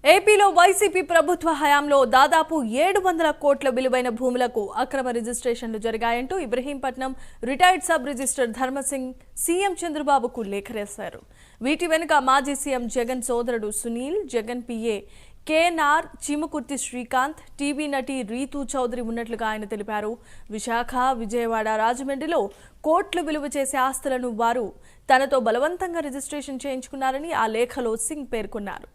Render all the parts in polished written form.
ఏపీలో వైసీపీ ప్రభుత్వ హయాంలో దాదాపు 700 కోట్ల విలువైన భూములకు అక్రమ రిజిస్ట్రేషన్లు జరిగాయంటూ Ibrahimpatnam retired sub registrar Dharmasingh CM చంద్రబాబుకు లేఖ రాశారు. వీటి వెనుక మాజీ సీఎం జగన్ సోదరుడు Sunil, Jagan PA KNR, Chimakurthi Srikanth, TV నటి రీతూ చౌదరి ఉన్నట్లుగా ఆయన తెలిపారు. విశాఖ, విజయవాడ, రాజమండ్రిలో కోట్లు విలువ చేసే ఆస్తులను వారు తనతో బలవంతంగా రిజిస్ట్రేషన్ చేయించుకున్నారని ఆ లేఖలో సింగ్ పేర్కొన్నారు.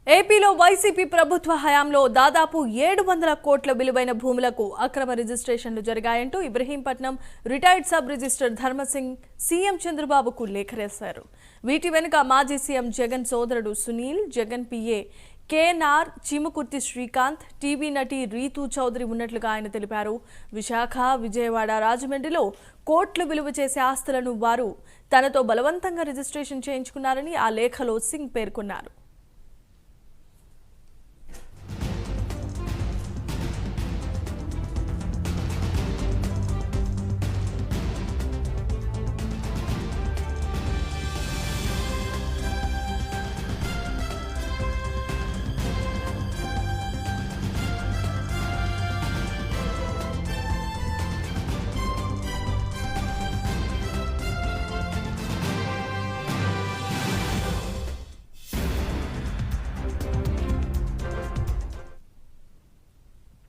ఏపీలో వైసీపీ ప్రభుత్వ హయాంలో దాదాపు 700 కోట్ల విలువైన భూములకు అక్రమ రిజిస్ట్రేషన్లు జరిగాయంటూ Ibrahimpatnam retired sub registrar Dharmasingh CM చంద్రబాబుకు లేఖ రాశారు. వీటి వెనుక మాజీ సీఎం జగన్ సోదరుడు Sunil, Jagan PA KNR, Chimakurthi Srikanth, TV నటి రీతూ చౌదరి ఉన్నట్లుగా ఆయన తెలిపారు. విశాఖ, విజయవాడ, రాజమండ్రిలో కోట్లు విలువ చేసే ఆస్తులను వారు తనతో బలవంతంగా రిజిస్ట్రేషన్ చేయించుకున్నారని ఆ లేఖలో సింగ్ పేర్కొన్నారు.